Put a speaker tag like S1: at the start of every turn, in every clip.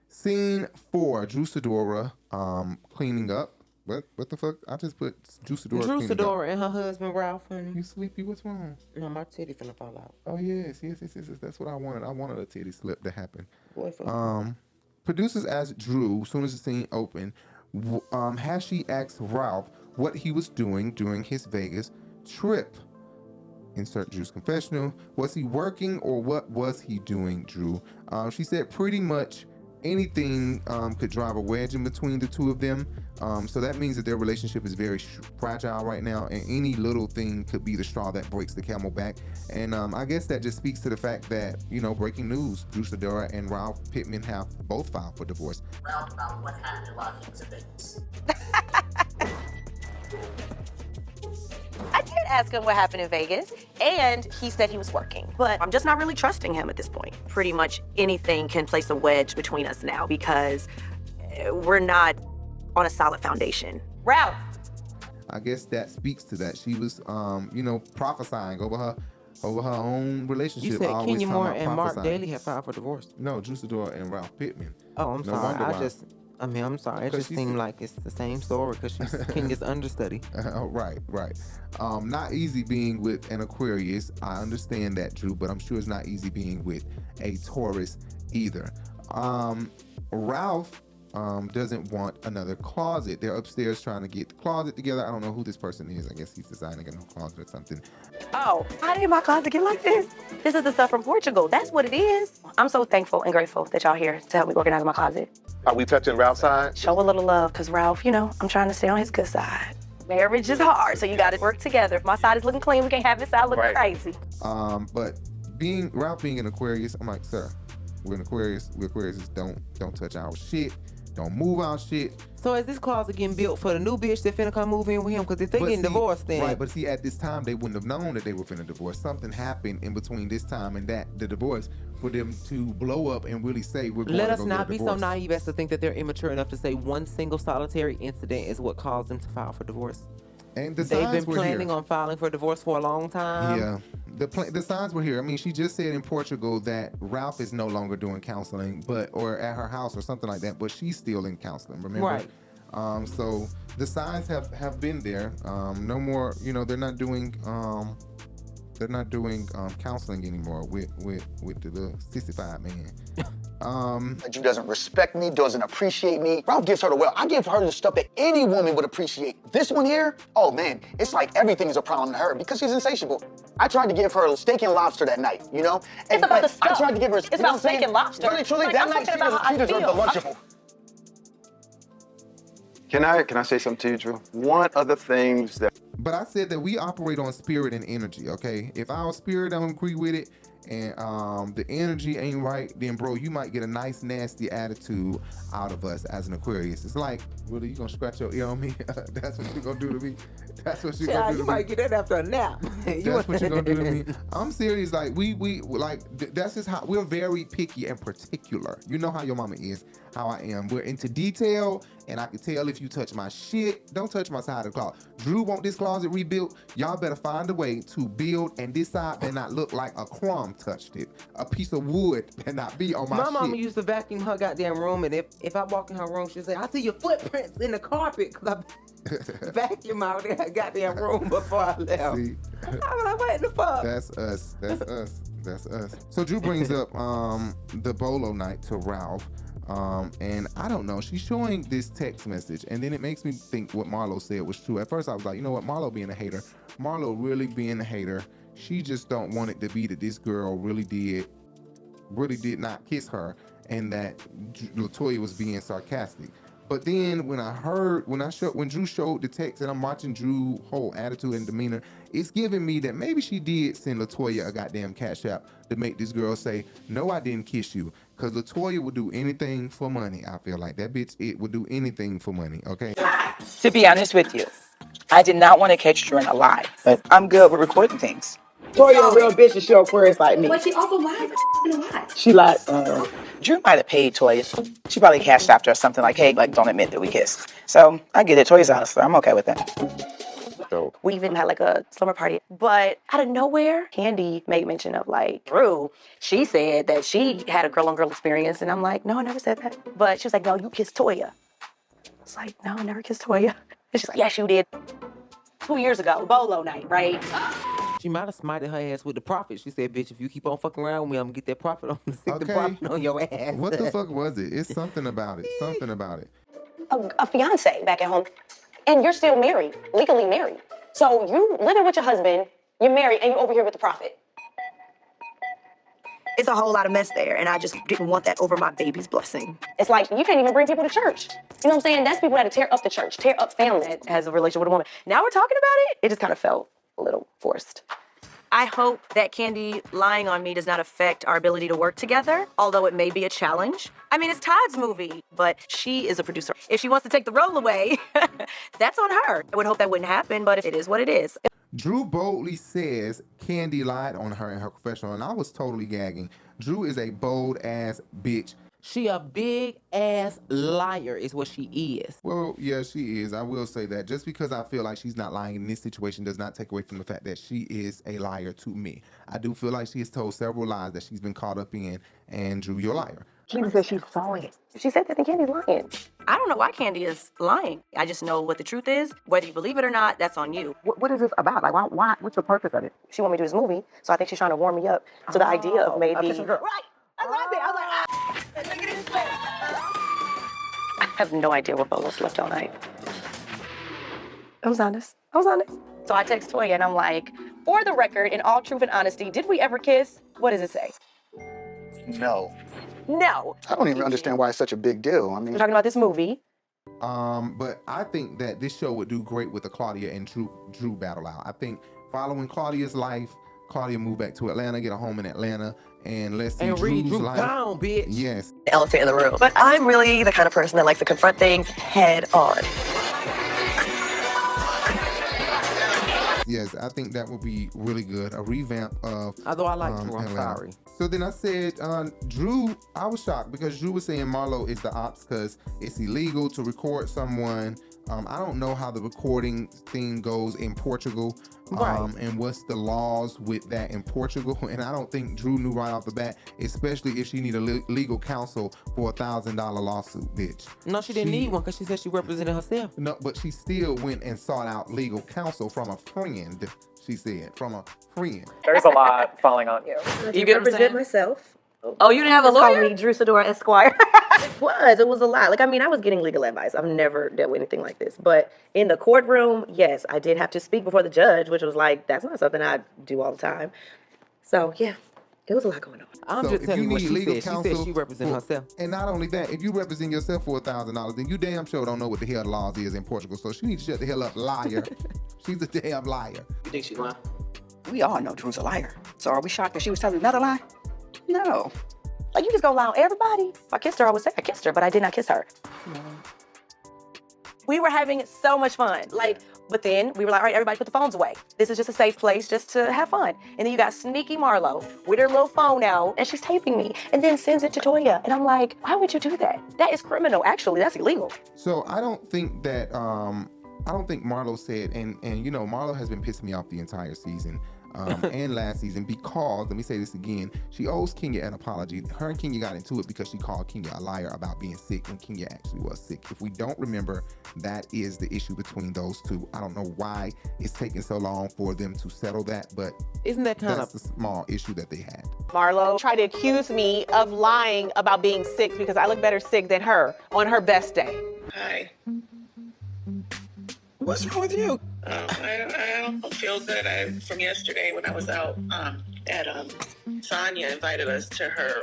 S1: Scene 4, Drew Sidora cleaning up. What the fuck? I just put Drew Sidora
S2: Drew
S1: cleaning
S2: Sidora
S1: up.
S2: and her husband Ralph.
S1: You sleepy? What's wrong?
S2: No, my titty finna fall out.
S1: Oh yes. That's what I wanted. I wanted a titty slip to happen.
S2: Boy,
S1: Producers asked Drew, as soon as the scene opened, has she asked Ralph what he was doing during his Vegas trip? Insert Drew's confessional. Was he working or what was he doing, Drew? She said pretty much anything could drive a wedge in between the two of them. So that means that their relationship is very fragile right now, and any little thing could be the straw that breaks the camel back. And I guess that just speaks to the fact that, breaking news, Drew Sidora and Ralph Pittman have both filed for divorce.
S3: Ralph about what happened while he was in Vegas.
S4: I did ask him what happened in Vegas, and he said he was working. But I'm just not really trusting him at this point. Pretty much anything can place a wedge between us now because we're not on a solid foundation. Ralph!
S1: I guess that speaks to that. She was, prophesying over her own relationship.
S2: You said
S1: always
S2: Kenya
S1: talking
S2: Moore
S1: about
S2: and Mark
S1: prophesying.
S2: Daly have filed for divorce.
S1: No, Drew Sidora and Ralph Pittman.
S2: Oh, I'm
S1: No
S2: sorry.
S1: wonder why.
S2: I'm sorry. It just seemed like it's the same story because she's Kenya's understudy.
S1: Right. Not easy being with an Aquarius. I understand that, Drew, but I'm sure it's not easy being with a Taurus either. Ralph doesn't want another closet. They're upstairs trying to get the closet together. I don't know who this person is. I guess he's designing a new closet or something.
S4: Oh, how did my closet get like this? This is the stuff from Portugal. That's what it is. I'm so thankful and grateful that y'all here to help me organize my closet.
S5: Are we touching Ralph's side?
S4: Show a little love, because Ralph, I'm trying to stay on his good side. Marriage is hard, so you got to work together. If my side is looking clean, we can't have his side looking crazy.
S1: But Ralph being an Aquarius, I'm like, sir, we're an Aquarius. We're Aquarius. Don't touch our shit. Don't move our shit.
S2: So is this closet getting built for the new bitch that finna come move in with him? Because if they getting divorced, then...
S1: Right, but see, at this time, they wouldn't have known that they were finna divorce. Something happened in between this time and the divorce for them to blow up and really say, we're going to go get a divorce.
S2: Let us not be so naive as to think that they're immature enough to say one single solitary incident is what caused them to file for divorce.
S1: And the
S2: They've
S1: signs
S2: been planning on filing for divorce for a long time.
S1: Yeah, the signs were here. I mean, she just said in Portugal that Ralph is no longer doing counseling, or at her house or something like that. But she's still in counseling. Remember?
S2: Right.
S1: So the signs have been there. No more. They're not doing counseling anymore with the 65 man.
S3: Drew doesn't respect me, doesn't appreciate me. Ralph gives her the well. I give her the stuff that any woman would appreciate. This one here, oh man, it's like everything is a problem to her because she's insatiable. I tried to give her steak and lobster that night, And
S4: it's about the stuff.
S3: I tried to give her.
S4: It's about steak and lobster.
S3: Really, truly, that night she deserved the Lunchable.
S5: Can I say something to you, Drew? One of the things that...
S1: But I said that we operate on spirit and energy, okay? If our spirit don't agree with it and the energy ain't right, then bro, you might get a nice, nasty attitude out of us as an Aquarius. It's like, really, you gonna scratch your ear on me? That's what you gonna do to me? That's what you gonna do to me?
S2: You might get that after a nap.
S1: That's what you gonna do to me? I'm serious. Like, we like, that's just how, we're very picky and particular. You know how your mama is, how I am. We're into detail, and I can tell if you touch my shit, don't touch my side of the closet. Drew want this closet rebuilt. Y'all better find a way to build, and this side better not look like a crumb touched it. A piece of wood better not be on my shit.
S2: My mama used to vacuum her goddamn room, and if I walk in her room, she'd say, I see your footprints in the carpet, because I vacuum out in her goddamn room before I left.
S1: See?
S2: I was like, what the fuck?
S1: That's us. So Drew brings up the bolo night to Ralph. And I don't know, she's showing this text message, and then it makes me think what Marlo said was true. At first I was like, you know what, Marlo being a hater. Marlo really being a hater. She just don't want it to be that this girl really did not kiss her, and that LaToya was being sarcastic. But then when Drew showed the text, and I'm watching Drew's whole attitude and demeanor, it's giving me that maybe she did send LaToya a goddamn cash app to make this girl say, no, I didn't kiss you. Because LaToya would do anything for money. I feel like that bitch, it would do anything for money, okay?
S6: To be honest with you, I did not want to catch Drew in a lie, but I'm good with recording things.
S7: Toya a real bitch and she Aquarius like me.
S8: But she also lies a lot.
S7: She lied.
S6: Drew might have paid Toya. She probably cashed after or something like, hey, like, don't admit that we kissed. So I get it. Toya's honest, so I'm okay with that.
S5: Dope.
S4: We even had like a slumber party. But out of nowhere, Kandi made mention of like, Drew, she said that she had a girl-on-girl experience. And I'm like, no, I never said that. But she was like, no, you kissed Toya. I was like, no, I never kissed Toya. And she's like, yes, you did. 2 years ago, Bolo night, right?
S2: She might have smited her ass with the profit. She said, bitch, if you keep on fucking around with me, I'm gonna get that profit on the profit on your ass.
S1: What the fuck was it? It's something about it. Something about it.
S4: A fiance back at home, and you're still married, legally married. So you living with your husband, you're married, and you're over here with the prophet. It's a whole lot of mess there, and I just didn't want that over my baby's blessing. It's like, you can't even bring people to church. You know what I'm saying? That's people that tear up the church, tear up family that has a relationship with a woman. Now we're talking about it, it just kind of felt a little forced. I hope that Kandi lying on me does not affect our ability to work together, although it may be a challenge. I mean, it's Todd's movie, but she is a producer. If she wants to take the role away, that's on her. I would hope that wouldn't happen, but it is what it is.
S1: Drew boldly says Kandi lied on her in her confessional, and I was totally gagging. Drew is a bold ass bitch.
S2: She a big ass liar is what she is.
S1: Well, yeah, she is. I will say that. Just because I feel like she's not lying in this situation does not take away from the fact that she is a liar to me. I do feel like she has told several lies that she's been caught up in, and Drew, you're a liar.
S4: She said she's lying. She said that, then Kandi's lying. I don't know why Kandi is lying. I just know what the truth is. Whether you believe it or not, that's on you.
S7: What is this about? Like, why? What's the purpose of it?
S4: She want me to do this movie, so I think she's trying to warm me up to the idea of maybe...
S7: Right. That's what I think. I was like, look at this place.
S4: I have no idea where Bolo slept all night. I was honest. So I text Toya and I'm like, for the record, in all truth and honesty, did we ever kiss? What does it say?
S3: No.
S4: No.
S3: I don't even understand why it's such a big deal. I mean,
S4: We're talking about this movie.
S1: But I think that this show would do great with the Claudia and Drew battle out. I think following Claudia's life, Claudia moved back to Atlanta, get a home in Atlanta, and let's see Drew's life.
S2: Down, bitch.
S1: Yes.
S4: The elephant in the room. But I'm really the kind of person that likes to confront things head on.
S1: Yes, I think that would be really good. A revamp of
S2: Although I like Drew, I'm
S1: Atlanta.
S2: sorry.
S1: So then I said, Drew, I was shocked because Drew was saying Marlo is the ops because it's illegal to record someone. I don't know how the recording thing goes in Portugal, and what's the laws with that in Portugal. And I don't think Drew knew right off the bat, especially if she need a legal counsel for $1,000 lawsuit, bitch.
S2: No, she didn't need one because she said she represented herself.
S1: No, but she still went and sought out legal counsel from a friend. She said, from a friend.
S9: There's a lot falling on you.
S4: You get what I'm saying?
S8: Myself.
S4: Oh, you didn't have a lawyer? Call me Drew Sidora Esquire. It was a lot. Like, I mean, I was getting legal advice. I've never dealt with anything like this. But in the courtroom, yes, I did have to speak before the judge, which was like, that's not something I do all the time. So, yeah, it was a lot going on.
S2: I'm just telling you what she said. She said she represents herself.
S1: And not only that, if you represent yourself for $1,000, then you damn sure don't know what the hell the laws is in Portugal. So she needs to shut the hell up, liar. She's a damn liar.
S6: You think she's lying? We all know Drew's a liar. So are we shocked that she was telling another lie? No.
S4: Like, you just go lie on everybody. If I kissed her, I would say I kissed her, but I did not kiss her. We were having so much fun. But then we were like, all right, everybody put the phones away. This is just a safe place just to have fun. And then you got sneaky Marlo with her little phone out, and she's taping me, and then sends it to Toya. And I'm like, why would you do that? That is criminal. Actually, that's illegal.
S1: So I don't think that, I don't think Marlo said, and you know, Marlo has been pissing me off the entire season. And last season, because, let me say this again, she owes Kenya an apology. Her and Kenya got into it because she called Kenya a liar about being sick when Kenya actually was sick. If we don't remember, that is the issue between those two. I don't know why it's taking so long for them to settle that, but
S2: isn't that kind
S1: that's the small issue that they had.
S10: Marlo tried to accuse me of lying about being sick because I look better sick than her on her best day.
S11: Hi.
S6: What's wrong with you?
S11: I don't feel good. From yesterday when I was out at Tanya invited us to her.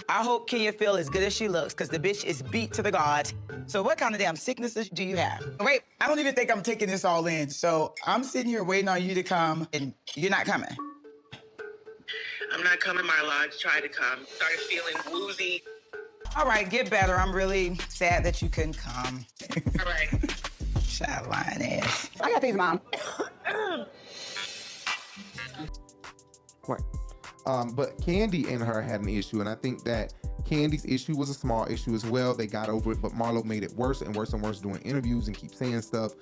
S6: I hope Kenya feel as good as she looks, because the bitch is beat to the gods. So what kind of damn sicknesses do you have? Wait, I don't even think I'm taking this all in. So I'm sitting here waiting on you to come, and you're not coming.
S11: I'm not coming, Marlo. I tried to come. Started feeling woozy.
S6: All right, get better. I'm really sad that you couldn't come.
S11: All right.
S6: Child lying ass.
S7: I got these, Mom.
S1: Right. But Kandi and her had an issue, and I think that Kandi's issue was a small issue as well. They got over it, but Marlo made it worse and worse and worse doing interviews and keep saying stuff.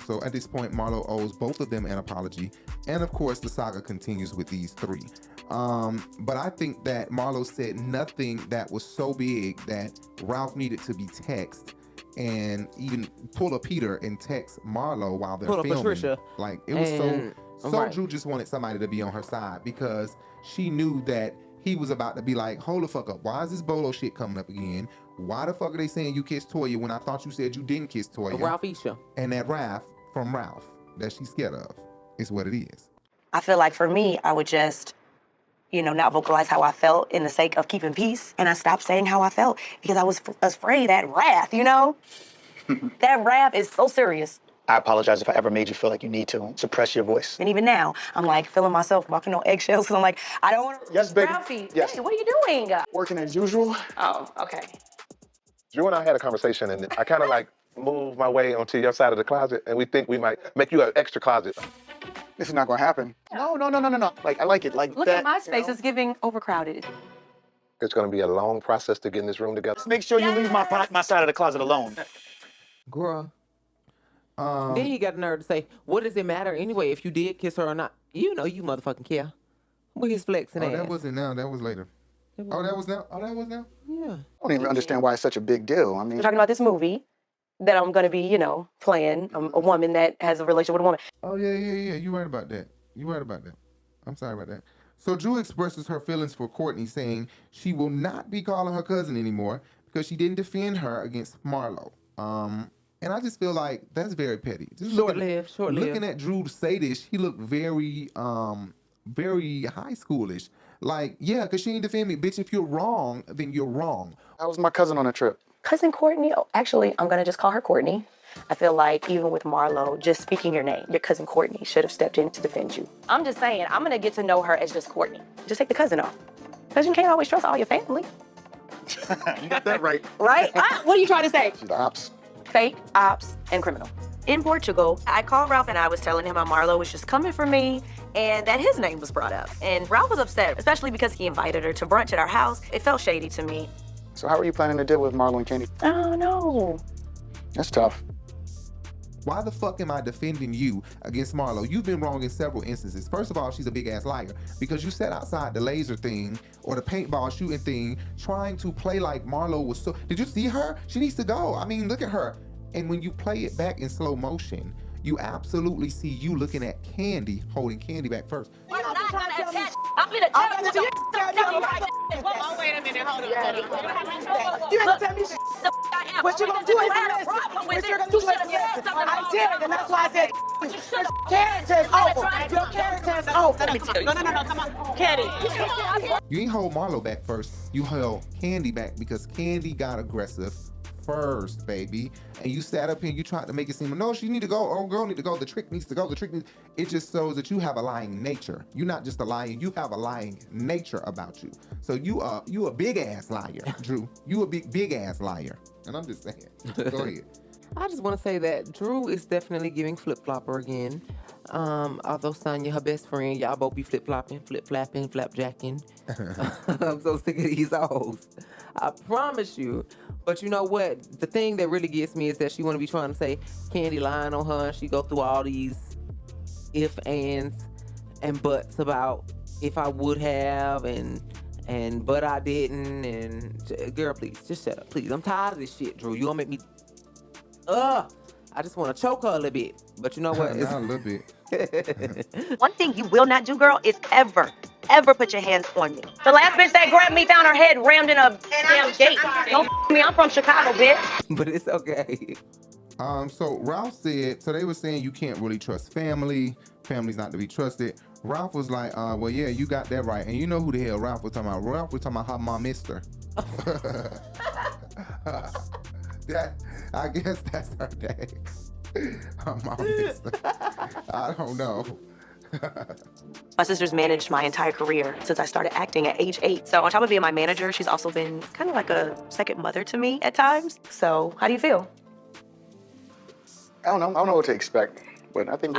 S1: So at this point, Marlo owes both of them an apology. And of course, the saga continues with these three. But I think that Marlo said nothing that was so big that Ralph needed to be texted and even pull a Peter and text Marlo while they're filming.
S2: Patricia.
S1: Like, it was so Drew just wanted somebody to be on her side because she knew that he was about to be like, hold the fuck up. Why is this Bolo shit coming up again? Why the fuck are they saying you kissed Toya when I thought you said you didn't kiss Toya?
S2: Ralph Isha.
S1: And that wrath from Ralph that she's scared of is what it is.
S4: I feel like for me, I would just, not vocalize how I felt in the sake of keeping peace. And I stopped saying how I felt because I was afraid of that wrath, That wrath is so serious.
S3: I apologize if I ever made you feel like you need to suppress your voice.
S4: And even now, I'm like feeling myself walking on eggshells because I'm like, I don't want to.
S3: Yes, baby.
S4: Ralphie,
S3: yes.
S4: Hey, what are you doing?
S3: Working as usual.
S4: Oh, okay.
S12: Drew and I had a conversation, and I kind of like moved my way onto your side of the closet, and we think we might make you an extra closet.
S3: This is not gonna happen. No. Like, I like it like
S4: Look
S3: that.
S4: at my space, it's giving overcrowded.
S12: It's gonna be a long process to get in this room together.
S3: Just make sure you leave my side of the closet alone.
S2: Girl. Then he got the nerve to say, what does it matter anyway if you did kiss her or not? You motherfucking care. With his flexing ass.
S1: That wasn't now, that was later. That was now?
S2: Yeah.
S3: I don't even understand why it's such a big deal. I mean,
S4: We're talking about this movie that I'm going to be, playing a woman that has a relationship with a woman.
S1: Oh, yeah. You're right about that. I'm sorry about that. So Drew expresses her feelings for Courtney, saying she will not be calling her cousin anymore because she didn't defend her against Marlo. And I just feel like that's very petty.
S2: Short-lived.
S1: Looking at Drew say this, he looked very high schoolish. Like, yeah, because she ain't defend me. Bitch, if you're wrong, then you're wrong.
S3: How was my cousin on a trip?
S4: Cousin Courtney? Oh, actually, I'm going to just call her Courtney. I feel like even with Marlo, just speaking your name, your cousin Courtney should have stepped in to defend you. I'm just saying, I'm going to get to know her as just Courtney. Just take the cousin off. Because you can't always trust all your family.
S3: You got that right.
S4: Right? What are you trying to say?
S3: She's the ops.
S4: Fake, ops, and criminal. In Portugal, I called Ralph and I was telling him how Marlo was just coming for me and that his name was brought up. And Ralph was upset, especially because he invited her to brunch at our house. It felt shady to me.
S3: So how are you planning to deal with Marlo and Kandi?
S4: Oh, no.
S3: That's tough.
S1: Why the fuck am I defending you against Marlo? You've been wrong in several instances. First of all, she's a big ass liar because you sat outside the laser thing or the paintball shooting thing trying to play like Marlo was so... Did you see her? She needs to go. I mean, look at her. And when you play it back in slow motion, you absolutely see you looking at Kandi, holding Kandi back first.
S4: I'm not gonna attach. I'm gonna tell you.
S10: Oh, wait a minute, hold on.
S7: You have to tell me what you gonna do is what you're gonna do is I did, and that's why I said character's over. Your character's over.
S10: Let me tell you. No, come on. Kandi.
S1: You ain't hold Marlo back first. You held Kandi back because Kandi got aggressive first, baby. And you sat up here and you tried to make it seem, no, she need to go. Oh, girl need to go. The trick needs to go. It just shows that you have a lying nature. You're not just a lying, you have a lying nature about you. So you a big ass liar, Drew. You a big ass liar. And I'm just saying. Go ahead.
S2: I just want to say that Drew is definitely giving flip-flopper again. Although Tanya, her best friend, y'all both be flip-flopping, flip-flapping, flapjacking. I'm so sick of these hoes. I promise you. But you know what? The thing that really gets me is that she want to be trying to say Kandi lying on her. And she go through all these if, ands, and buts about if I would have and but I didn't. And girl, please, just shut up, please. I'm tired of this shit, Drew. You gonna make me... I just want to choke her a little bit. But you know what?
S1: Not a little bit.
S4: One thing you will not do, girl, is ever put your hands on me. The last bitch that grabbed me found her head rammed in a damn gate. Don't f me, I'm from Chicago, bitch.
S2: But it's okay.
S1: So Ralph said, so they were saying you can't really trust family. Family's not to be trusted. Ralph was like, well, yeah, you got that right. And you know who the hell Ralph was talking about? Ralph was talking about her mom, mister. I guess that's her dad. Her mom, mister. I don't know.
S4: My sister's managed my entire career since I started acting at age 8. So on top of being my manager, she's also been kind of like a second mother to me at times. So how do you feel?
S3: I don't know what to expect, but I think...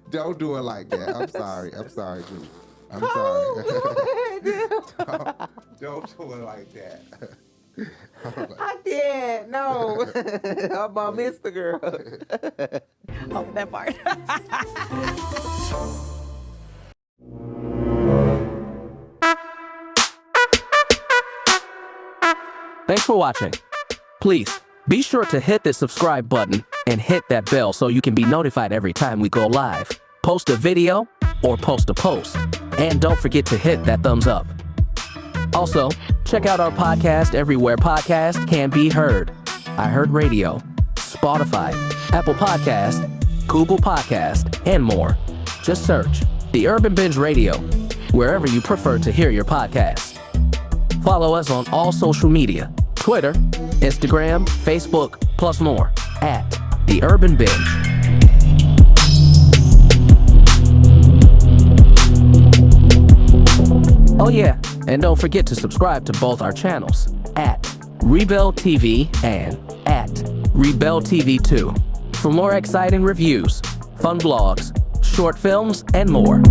S1: Don't do it like that. I'm sorry, Drew. I'm sorry. Don't do it like that.
S2: I can't. No. I'm a Mr. Girl.
S10: Oh, that part.
S13: Thanks for watching. Please, be sure to hit the subscribe button and hit that bell so you can be notified every time we go live, post a video, or post a post. And don't forget to hit that thumbs up. Also, check out our podcast everywhere podcasts can be heard. iHeartRadio, Spotify, Apple Podcast, Google Podcast, and more. Just search The Urban Binge Radio, wherever you prefer to hear your podcast. Follow us on all social media, Twitter, Instagram, Facebook, plus more, at The Urban Binge. Oh yeah, and don't forget to subscribe to both our channels, at RiBelTV and at RiBelTV2, for more exciting reviews, fun vlogs, short films, and more.